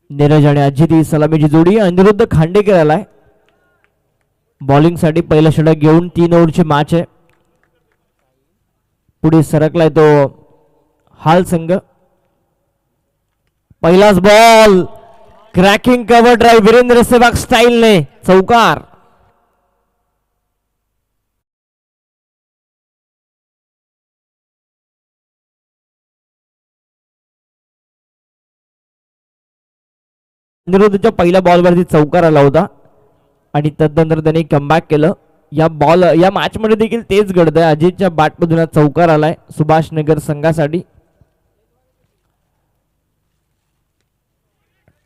नीरज आणि अजित ही सलामीची जोडी. अनिरुद्ध खांडेकर आलाय बॉलिंग साठी. पहिला षटक घेऊन 3 ओव्हरची मॅच आहे. पुढे सरकलाय तो हाल संघ. पहिलाच ball cracking cover drive Virender Sehwag स्टाईलने चौकार. अनिरुद्धच्या पहिल्या बॉलवरती चौकार आला होता आणि तदनंतर त्यांनी कमबॅक केलं. या मॅच मध्ये देखील तेच घडतंय. अजितच्या बॅटमधून चौकार आलाय सुभाष नगर संघासाठी.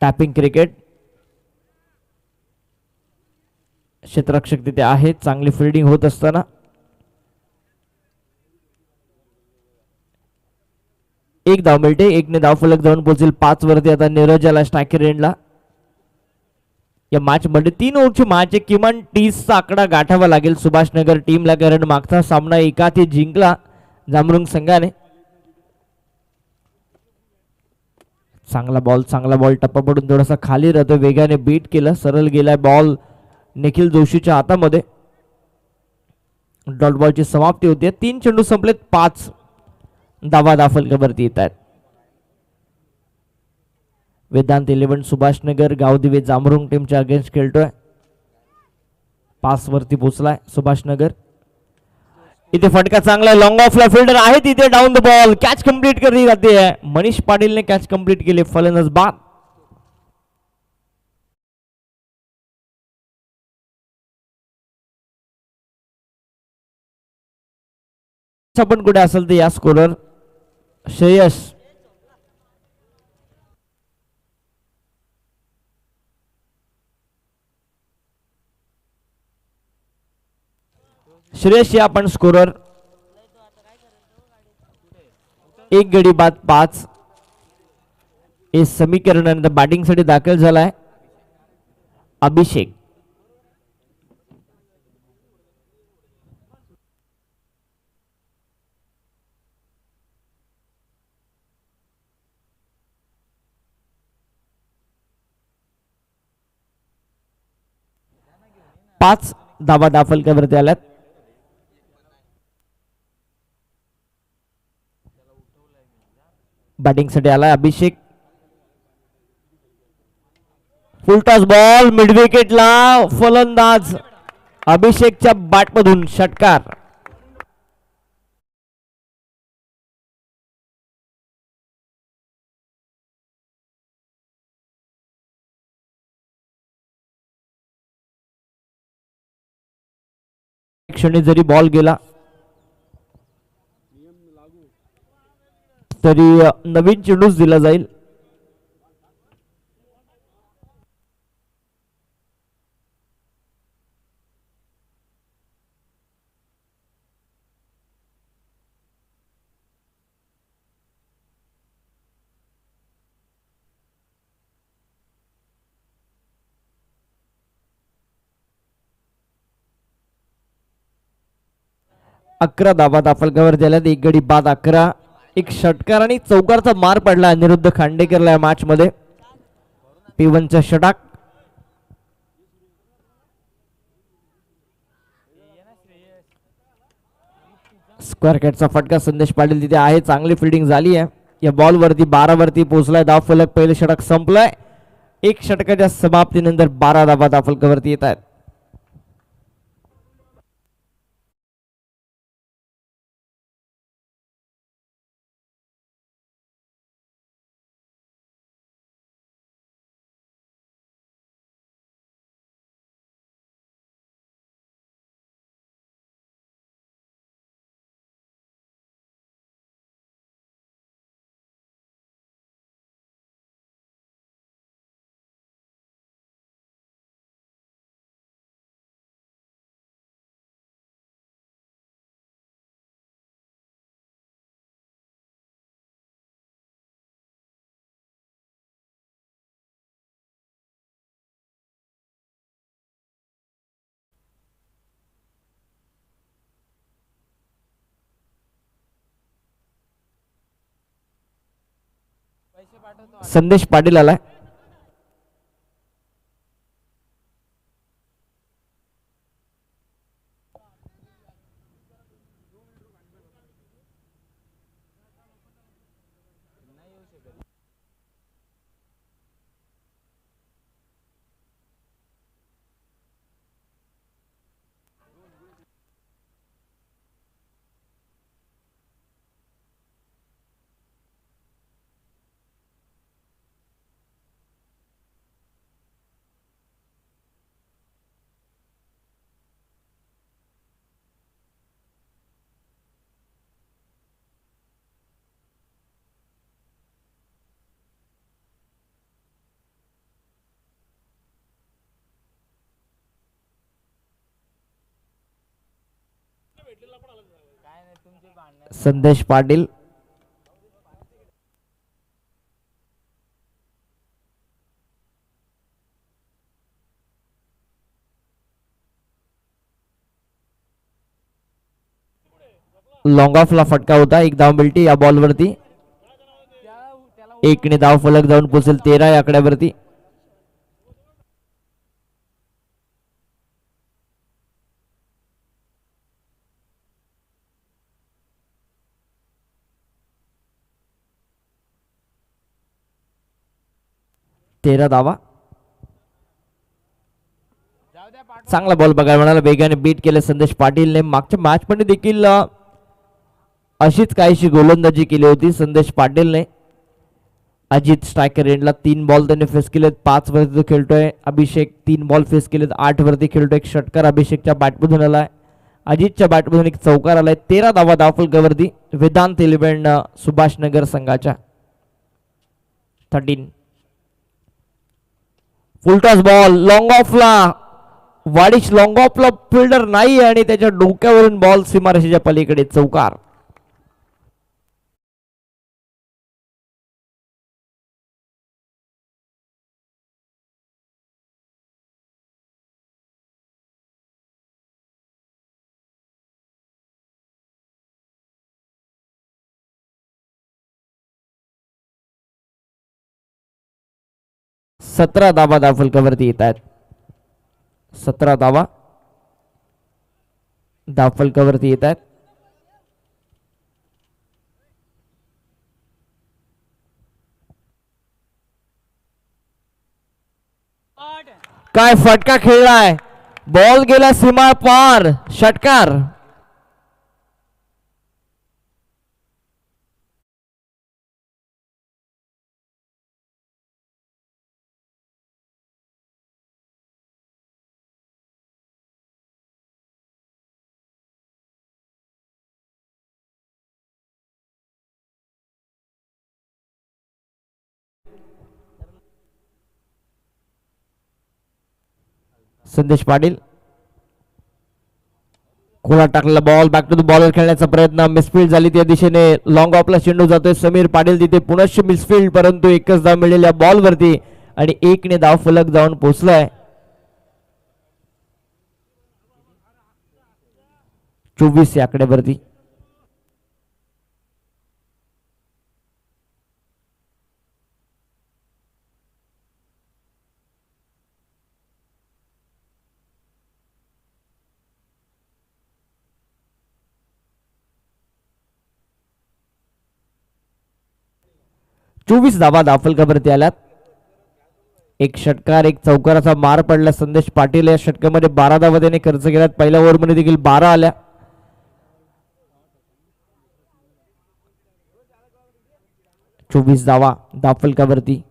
Tapping cricket. क्षेत्ररक्षक तिथे आहेत. चांगली फिल्डिंग होत असताना एक धाव मिळते. एकने धाव फलक जाऊन पोहोचेल 5 वरती. आता नीरज आला स्ट्रायकर एंडला. या मॅच मध्ये 3 ओव्हरची मॅच आहे. किमान 30 चा आकडा गाठावा लागेल सुभाषनगर टीमला, कारण मागचा सामना एकाती जिंकला जामरुंग संघाने. चांगला बॉल टप्पा पडून थोडासा खाली राहतो. वेगाने बीट केलं. सरळ गेलाय बॉल निखिल जोशीच्या हातामध्ये. डॉट बॉलची समाप्ती होते. 3 चेंडू संपलेत. 5 धावा फलकावरती येत आहेत. वेदांत 11 सुभाषनगर गावदिवे जामरुंग टीमच्या अगेन्स्ट खेळतोय. 5 वरती पोहोचलाय सुभाषनगर. इथे फटका चांगला. लॉंग ऑफला फिल्डर आहे तिथे. Down the ball catch complete करली जाते. मनीष पाटीलने कॅच कंप्लीट केले. फलंदाज बाद. आपण कुठे असेल तर या स्कोरर श्रेयस. श्रेयस या आपण स्कोरर. 1 गडी बाद 5. हे समीकरणानंतर बॅटिंग साठी दाखल झालाय अभिषेक. पाच धावा दाफलकावरती आल्यात. बॅटिंग साठी आलाय अभिषेक. फुलटॉस बॉल मिड विकेटला. फलंदाज अभिषेकच्या बॅटमधून षटकार. क्षणी जरी बॉल गेला तरी नवीन चेंडूच दिला जाईल. अकरा धावा दाफलकावर दिल्यात. 1 गडी बाद 11. एक षटकार आणि चौकारचा मार पडला अनिरुद्ध खांडेकरला या मॅच मध्ये. P1चा षटक. स्क्वेअर कॅटचा फटका. संदेश पाटील तिथे आहे. चांगली फिल्डिंग झाली आहे. या बॉल वरती 12 वरती पोहोचलाय धाव फलक. पहिले षटक संपलंय. 1 षटकाच्या समाप्तीनंतर 12 धावा दाफलकावरती येत आहेत. संदेश पाटील आलाय. संदेश पाटील. लॉंग ऑफला फटका होता. एक धाव मिळते या बॉलवरती. एकने धाव फलक जाऊन पोहोचेल 13 या आकड्यावरती. तेरा धावा. चांगला बॉल बघायला मिळाला. वेगाने बीट केले संदेश पाटीलने. मागच्या मॅच मध्ये देखील अशीच काहीशी गोलंदाजी केली होती संदेश पाटीलने. अजित स्ट्रायकर एंडला 3 बॉल त्यांनी फेस केलेत. 5 वरती तो खेळतोय. अभिषेक 3 बॉल फेस केलेत. 8 वरती खेळतोय. एक षटकार अभिषेकच्या बॅटमधून आलाय. अजितच्या बॅटमधून एक चौकार आलाय. 13 धावा धावफलकावरती वेदांत 11 सुभाष नगर संघाच्या. 13. फुलटॉस बॉल लॉंग ऑफला. वाडिश लॉंग ऑफला फिल्डर नाही आणि त्याच्या डोक्यावरून बॉल सीमारेषेच्या पलीकडे. चौकार. सतरा धावा धावफलकावरती येत आहेत. 17 धावा धावफलकावरती येत आहेत. काय फटका खेळलाय. बॉल गेला सीमा पार. षटकार. संदेश पाटील. खोला टाकलेला ball back to the bowler खेळण्याचा प्रयत्न. मिसफिल्ड झाली त्या दिशेने. लॉंग ऑफला चेंडू जातोय. समीर पाटील तिथे पुनश्च मिसफिल्ड परंतु एकच धाव मिळालेल्या बॉलवरती आणि 1ने धाव फलक जाऊन पोहोचलाय. 24 या आकड्यावरती. चोवीस धावा धावफलकावरती आल्यात. एक षटकार एक चौकाराचा मार पडला संदेश पाटील. या षटकामध्ये 12 धावा त्याने खर्च केल्यात. पहिल्या ओव्हरमध्ये देखील 12 आल्या. 24 धावा धावफलकावरती.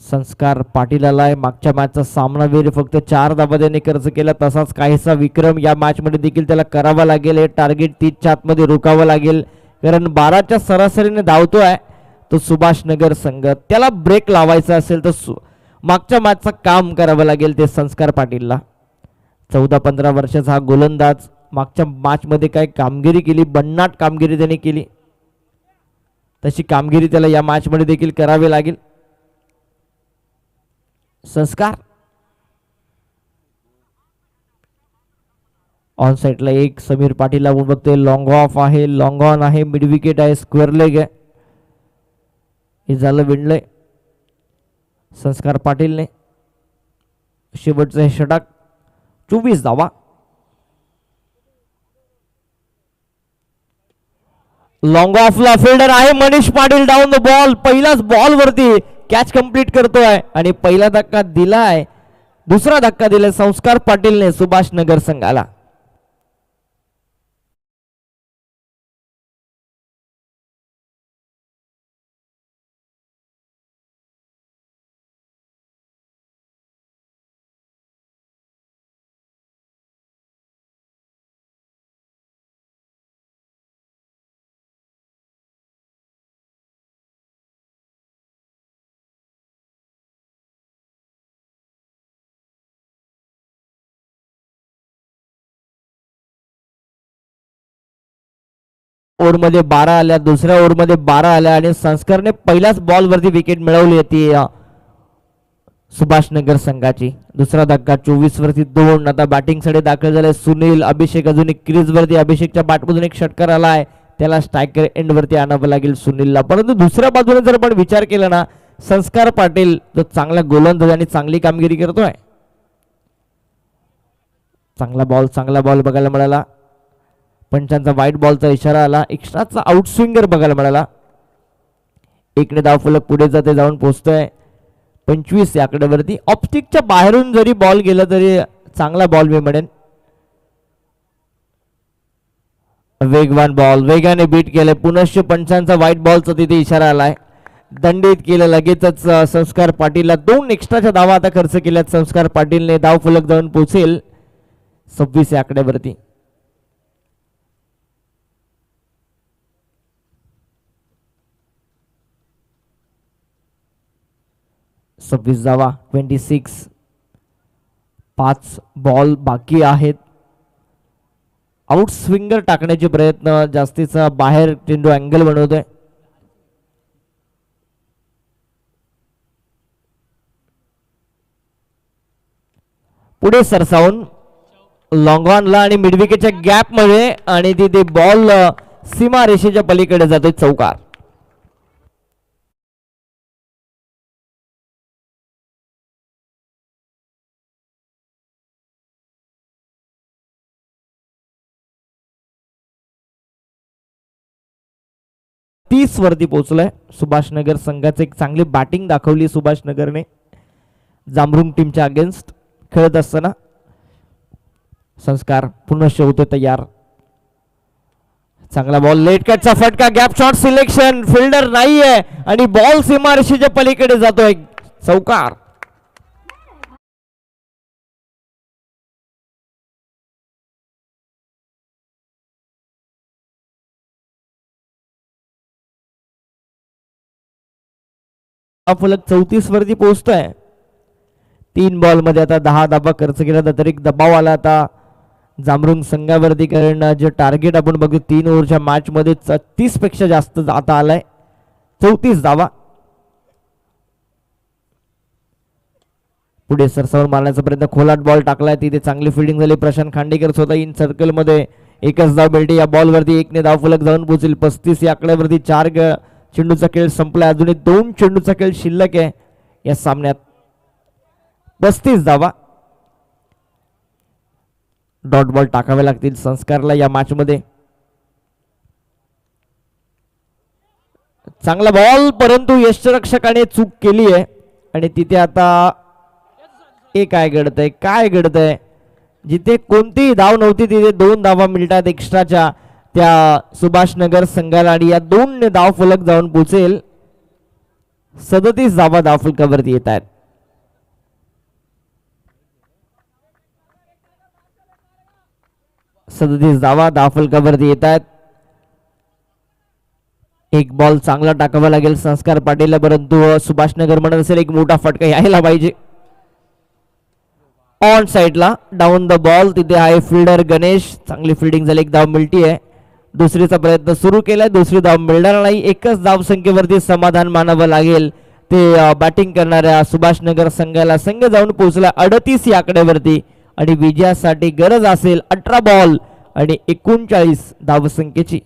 संस्कार पाटील आलाय. मागच्या मॅचचा सामनावीर फक्त 4 धावा त्याने खर्च केला. तसाच काहीसा विक्रम या मॅच मध्ये देखील त्याला करावा लागेल. हे टार्गेट 30च्या आतमध्ये रोखावं लागेल कारण 12च्या सरासरीने धावतोय तो सुभाष नगर संघ. त्याला ब्रेक लावायचा असेल तर मागच्या मॅचचं काम करावं लागेल ते संस्कार पाटीलला. 14-15 वर्षाचा हा गोलंदाज मागच्या मॅच मध्ये काय कामगिरी केली. बन्नाट कामगिरी त्याने केली. तशी कामगिरी त्याला या मॅच मध्ये देखील करावी लागेल. संस्कार ऑन साइडला एक. समीर पाटील आपण बघतोय लॉंग ऑफ आहे. लॉंग ऑन आहे. मिड विकेट आहे. स्क्वेअर लेग आहे. हे झालं विणलंय संस्कार पाटीलने. शेवटचं हे षटक. 24 धावा. लॉंग ऑफला फिल्डर आहे Manish Patil. Down the ball. पहिलाच बॉल वरती कॅच कंप्लीट करतोय आणि पहिला धक्का दिलाय. दुसरा धक्का दिलाय संस्कार पाटीलने सुभाष नगर संघाला. ओव्हरमध्ये 12 आल्या, दुसऱ्या ओव्हरमध्ये 12 आल्या आणि संस्कारने पहिल्याच बॉलवरती विकेट मिळवली होती सुभाषनगर संघाची. दुसरा धक्का 24 वरती 2. आता बॅटिंग साठी दाखल झाले सुनील. अभिषेक अजून एक क्रीज वरती. अभिषेकच्या बॅटमधून एक षटकार आलाय, त्याला स्ट्रायकर एंड वरती आणावं लागेल सुनीलला. परंतु दुसऱ्या बाजूने जर आपण विचार केला ना, संस्कार पाटील जो चांगला गोलंदाज आणि चांगली कामगिरी करतोय. चांगला बॉल बघायला मिळाला. पंचांचा व्हाईट बॉलचा इशारा आला. एक्स्ट्राचा आउटस्विंगर बघायला मिळाला. 1 धाव फलक पुढे जाते, जाऊन पोहोचतोय 25 या आकड्यावरती. ऑप्टिकच्या बाहेरून जरी बॉल गेला तरी चांगला बॉल मी म्हणेन. वेगवान बॉल वेगाने बीट केलंय. पुनश्च पंचांचा व्हाईट बॉलचा तिथे इशारा आलाय. दंडित केलं लगेचच संस्कार पाटीलला. 2 एक्स्ट्राच्या धावा आता खर्च केल्यात संस्कार पाटीलने. धाव फलक जाऊन पोहोचेल 26 या आकड्यावरती. 26 धावा 26. 5 बॉल बाकी आहेत. आउट स्विंगर टाकण्याचे प्रयत्न, जास्तीचा बाहेर चेंडू अँगल बनवतोय. पुढे सरसावून लॉंग ऑनला आणि मिडविकेटच्या गॅप मध्ये आणि तिथे बॉल सीमा रेषेच्या पलीकडे जातोय. चौकार. वरती पोहोचलाय. सुभाषनगर संघाचे एक चांगली बॅटिंग दाखवली सुभाषनगरने जांभरुंग टीमच्या अगेन्स्ट खेळत असताना. संस्कार पुनश्च होते तयार. चांगला बॉल, लेट कॅटचा फटका, गॅप शॉट सिलेक्शन, फिल्डर नाहीये आणि बॉल सीमारेषेच्या पलीकडे जातोय. चौकार. फलक 34 वरती पोहोचतोय. 3 बॉल मध्ये आता 10 धावा खर्च केला तर एक दबाव आला आता जांभरुंग संघावरती, कारण जे टार्गेट आपण बघू 3 ओव्हरच्या मॅच मध्ये 30 पेक्षा जास्त आता आलाय. 34 धावा. पुढे सरसावून मारण्याचा प्रयत्न, खोलाट बॉल टाकलाय, तिथे चांगली फिल्डिंग झाली. प्रशांत खांडेकर स्वतः इन सर्कल मध्ये. एकच धाव मिळते या बॉल वरती. 1 ने धाव फलक जाऊन पोहोचेल 35 या आकड्यावरती. 4 चेंडूचा खेळ संपलाय. अजूनही 2 चेंडूचा खेळ शिल्लक आहे या सामन्यात. 35 धावा. डॉट बॉल टाकावे लागतील संस्कारला या मॅच मध्ये. चांगला बॉल, परंतु यष्टिरक्षकाने चूक केली आहे आणि तिथे आता काय घडतंय जिथे कोणतीही धाव नव्हती तिथे 2 धावा मिळतात एक्स्ट्राच्या त्या सुभाषनगर संघाला आणि या 2 ने धाव फलक जाऊन पोहोचेल 37 धावा धाव फलकावरती येत आहेत. धावा धाव फलकावरती येत आहेत. एक बॉल चांगला टाकावा लागेल संस्कार पाटीलला, परंतु सुभाषनगर म्हणत असेल एक मोठा फटका यायला पाहिजे. ऑन साइडला डाऊन द बॉल, तिथे आहे फिल्डर गणेश. चांगली फिल्डिंग झाली, एक धाव मिळतीये. दुसरीचा प्रयत्न सुरू केलाय, दुसरी धाव मिळणार नाही. एकच धाव संख्येवरती समाधान मानावं लागेल ते बॅटिंग करणाऱ्या सुभाषनगर संघाला. संघ जाऊन पोहोचला 38 या आकड्यावरती आणि विजयासाठी गरज असेल 18 बॉल आणि 39 धावसंख्येची.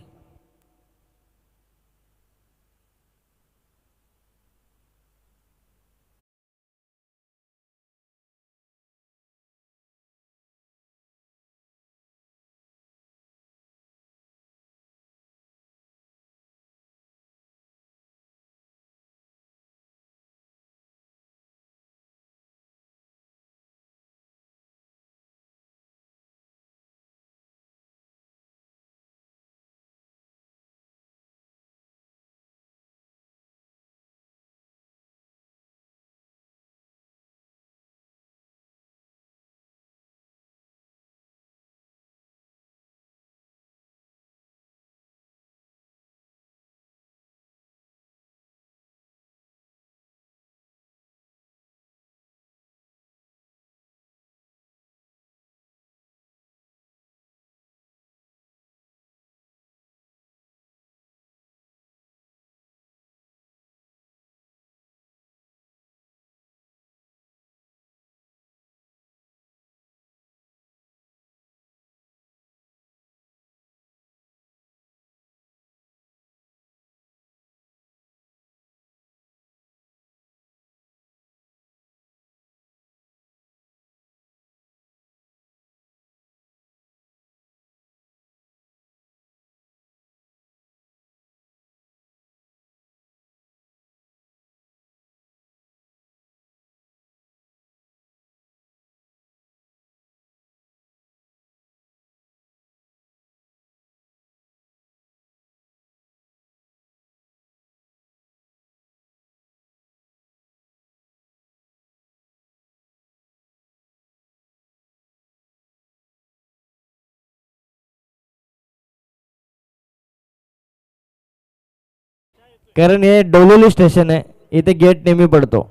कारण हे डोलोली स्टेशन आहे, इथे गेट नेहमी पडतो.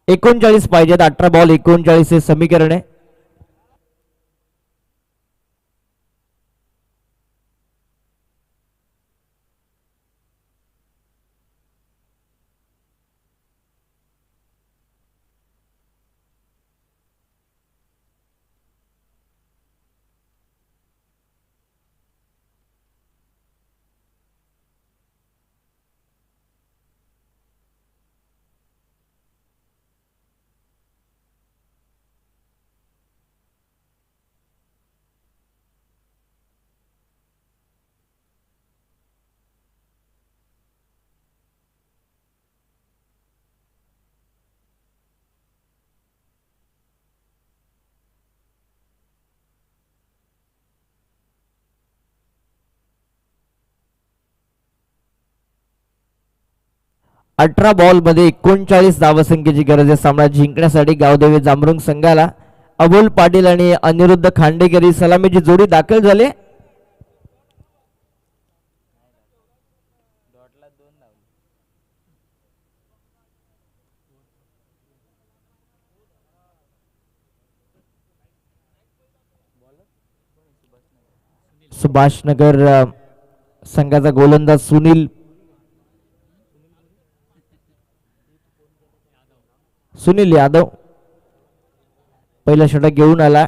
39 पाहिजेत. 18 बॉल 39 हे समीकरण आहे. अठरा बॉल मध्ये 39 धावसंख्येची गरज आहे सामना जिंकण्यासाठी गावदेवी जांभरुंग संघाला. अबुल पाटील आणि अनिरुद्ध खांडेकर ही सलामीची जोडी दाखल झाली. सुभाषनगर संघाचा गोलंदाज सुनील यादव पहिलं षटक घेऊन आला.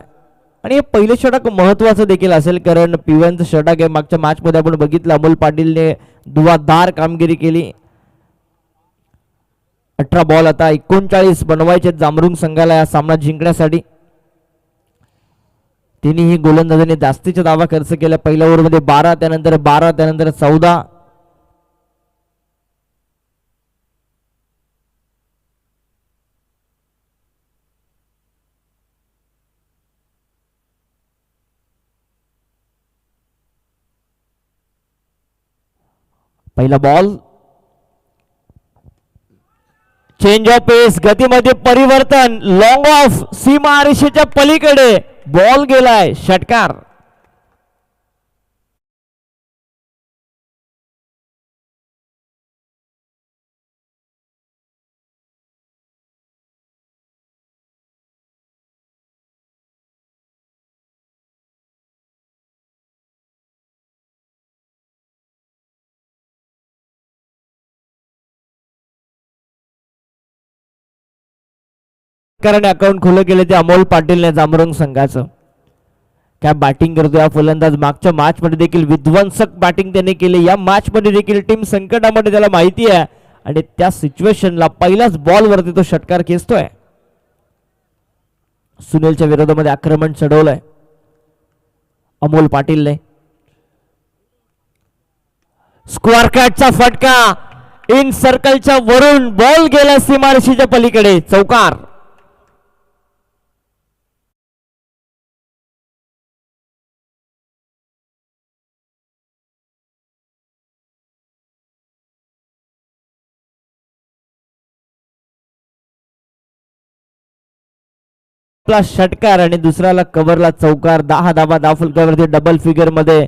आणि हे पहिलं षटक महत्वाचं देखील असेल, कारण पिव्यांचं षटक आहे. मागच्या मॅच मध्ये आपण बघितलं अमोल पाटीलने दुवादार कामगिरी केली. 18 बॉल आता 39 बनवायचे जांभरुंग संघाला या सामना जिंकण्यासाठी. तिन्ही गोलंदाजांनी जास्तीचा धावा खर्च केला. पहिल्या ओव्हरमध्ये 12, त्यानंतर 12, त्यानंतर 14. पहिला बॉल, चेंज ऑफ पेस, गतीमध्ये परिवर्तन, लॉंग ऑफ, सीमा रेषेच्या पलीकडे बॉल गेलाय, षटकार. अकाउंट खुलं केले ते अमोल पाटीलने जांभरुंग संघाचं. काय बॅटिंग करतो या फलंदाज. मागच्या मॅच मध्ये देखील विध्वंसक बॅटिंग त्याने केली. या मॅच मध्ये देखील टीम संकटामध्ये त्याला माहिती आहे आणि त्या सिच्युएशनला पहिल्याच बॉल वरती तो षटकार खेचतोय. सुनीलच्या विरोधामध्ये आक्रमण चढवलंय अमोल पाटीलने. स्क्वेअर कटचा फटका, इन सर्कलच्या वरून बॉल गेला सीमारेषेच्या पलीकडे, चौकार. षटकार आणि दुसऱ्याला कव्हरला चौकार. 10 धावा धावफलकावरती डबल फिगर मध्ये.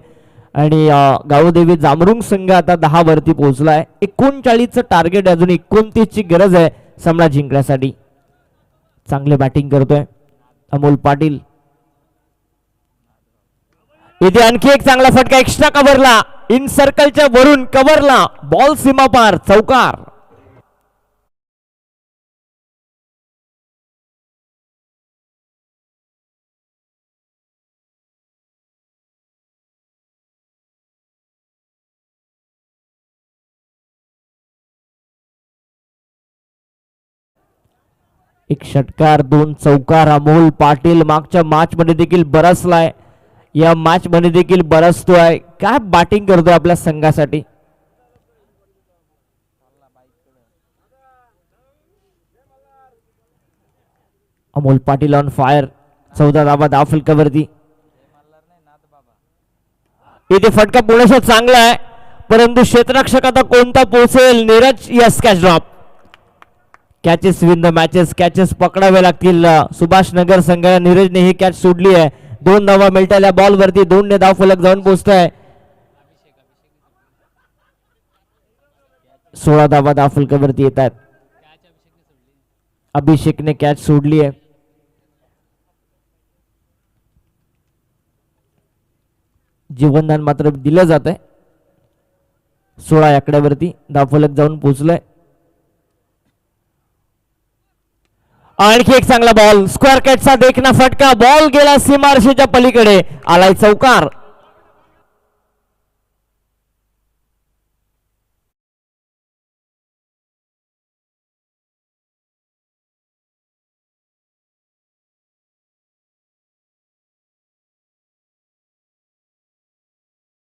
आणि गावदेवी जांभरुंग संघ आता 10 वरती पोहोचलाय. 39चं टार्गेट, अजून 29ची गरज आहे सामना जिंकण्यासाठी. चांगले बॅटिंग करतोय अमोल पाटील. इथे आणखी एक चांगला फटका, एक्स्ट्रा कव्हरला, इन सर्कलच्या वरून कव्हरला, बॉल सीमा पार, चौकार. एक षटकार, 2 चौकार. अमोल पाटील मागच्या मॅच मध्ये देखील बरसलाय, या मॅच मध्ये देखील बरसतोय. काय बॅटिंग करतोय आपल्या संघासाठी. Amol Patil on fire. 14 धावा धावफलकावरती. इथे फटका पुण्याचा चांगला आहे, परंतु क्षेत्ररक्षक आता कोणता पोहोचेल. Neeraj, yes, catch drop. Catches win the matches. Catches पकडावे लागतील सुभाष नगर संघाला. नीरजने ही कॅच सोडली आहे. 2 धावा मिळताल्या बॉल वरती. 2 ने धाव फलक जाऊन पोहोचतोय. 16 धावा धावफलकावरती येत आहेत. अभिषेकने कॅच सोडली आहे. जीवनदान मात्र दिलं जात आहे. 16 आकड्यावरती धावफलक जाऊन पोहोचलाय. आणखी एक चांगला बॉल, स्क्वेअर कॅटचा देखना फटका, बॉल गेला सीमारेषेच्या पलीकडे, आलाय चौकार.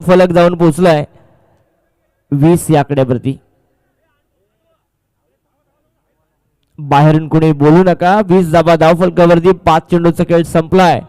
फलक जाऊन पोहोचलाय 20 या आकड्यावरती. बाहेरून कोणी बोलू नका. 20 धावा धावफलकावरती. 5 चेंडूचा खेळ संपलाय.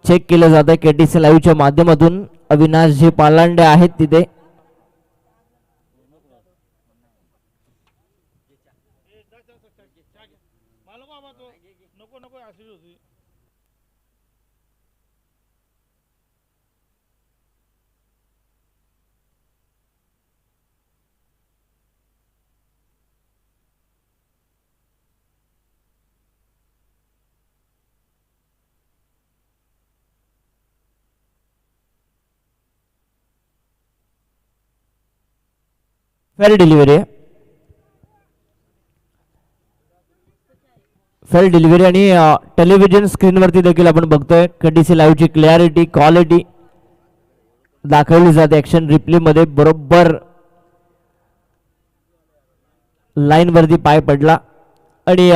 चेक केलं जात आहे केटीसी लाईव्हच्या माध्यमातून. अविनाश जे पालांडे आहेत तिथे. फेअर डिलिव्हरी आहे. फेअर डिलिव्हरी आणि टेलिव्हिजन स्क्रीनवरती देखील आपण बघतोय केटीसी लाईव्हची क्लॅरिटी क्वालिटी दाखवली जाते ऍक्शन रिप्ले मध्ये. बरोबर लाईन वरती पाय पडला आणि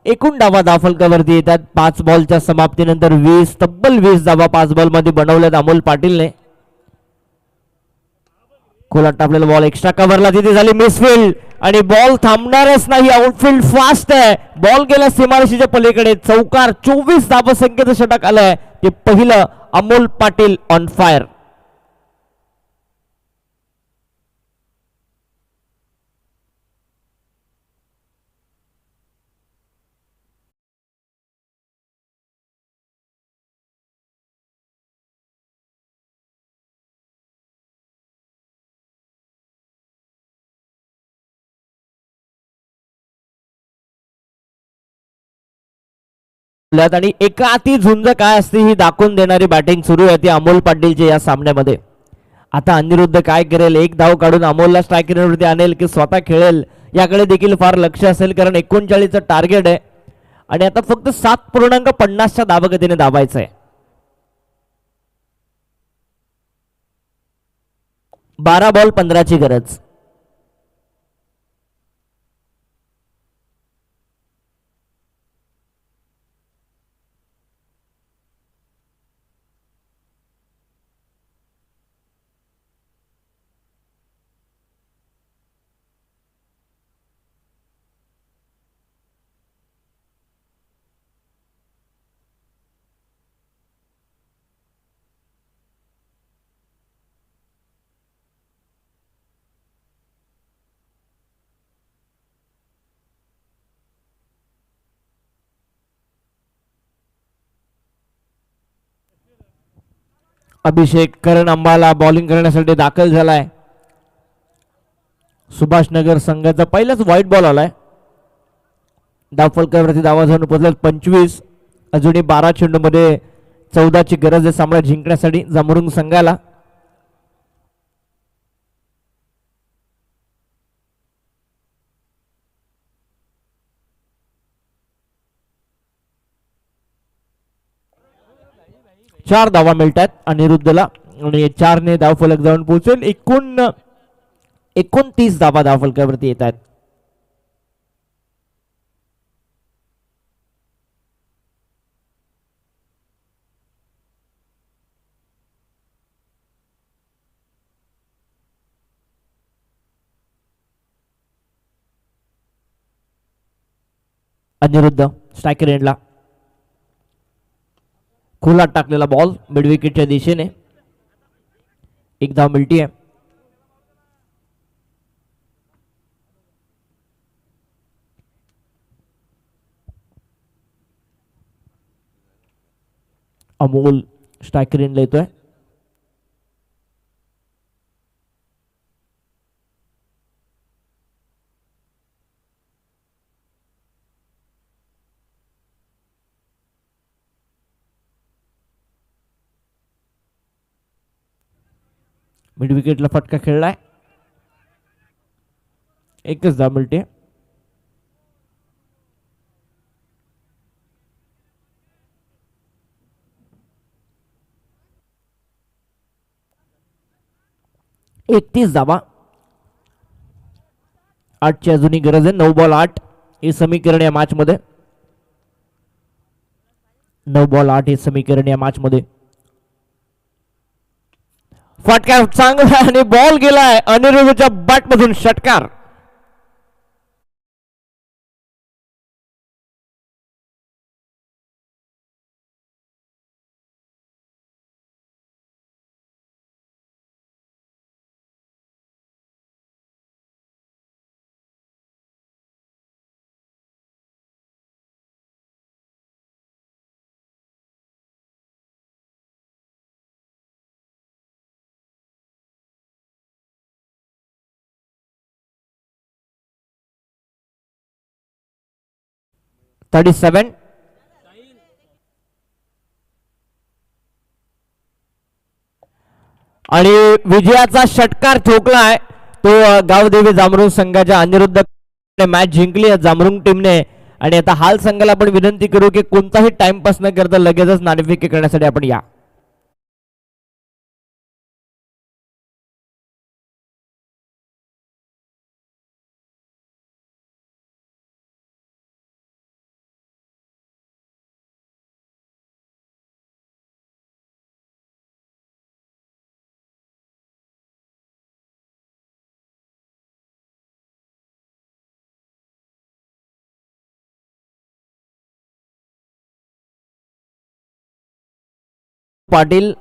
एकूण धावा धावफलकावरती येतात. 5 बॉलच्या समाप्तीनंतर 20 तब्बल 20 धावा 5 बॉल मध्ये बनवल्यात अमोल पाटीलने. खोलात टाकलेला बॉल एक्स्ट्रा कव्हरला तिथे झाली मिसफील्ड आणि बॉल थांबणारच नाही. आउटफील्ड फास्ट आहे. बॉल गेला सीमारेषेच्या पलीकडे. चौकार. 24 धावा संख्येचं षटक आलंय. ते पहिलं अमोल पाटील ऑन फायर. आणि एका अति झुंज काय असते ही दाखवून देणारी बॅटिंग सुरू आहे ती अमोल पाटीलची या सामन्यामध्ये. आता अनिरुद्ध काय करेल, एक धाव काढून अमोलला स्ट्राईक रेटवरती आणेल की स्वतः खेळेल याकडे देखील फार लक्ष असेल, कारण 39चं टार्गेट आहे आणि आता फक्त 7.50च्या धावगतीने धावायचं आहे. 12 बॉल 15ची गरज. अभिषेक करण अंबाला बॉलिंग करण्यासाठी दाखल झालाय. सुभाषनगर संघाचा पहिलाच व्हाईट बॉल आलाय. धावफलकावरती धावा जाऊन पोहोचल्यात 25. अजूनही 12 चेंडूमध्ये 14ची गरज आहे सामना जिंकण्यासाठी जांभरुंग संघाला. चार धावा मिळतात अनिरुद्धला आणि 4ने धावफलक जाऊन पोहोचेल. 29 धावा धावफलकावरती येत आहेत. अनिरुद्ध स्ट्रायकर एंडला खुला टाकलेला बॉल मिड विकेटच्या दिशेने. एक धाव मिळती आहे. अमोल स्ट्रायकर एंडला येतोय. मिड विकेटला फटका खेळलाय. एकच धाव मिळते. एकतीस धावा. 8ची अजूनही गरज आहे. 9 बॉल 8 हे समीकरण या मॅच मध्ये. 9 बॉल 8 हे समीकरण या मॅच मध्ये. फटका चांगला आणि बॉल गेलाय अनिरुद्धच्या बॅट मधून. षटकार. $37. आणि विजयाचा षटकार ठोकलाय तो गावदेवी जामरुंग संघाच्या. अनिरुद्ध मॅच जिंकली आहे जामरुंग टीमने. आणि आता हाल संघाला आपण विनंती करू की कोणताही टाइमपास न करता लगेचच नाणेफेक करण्यासाठी आपण या. पाटील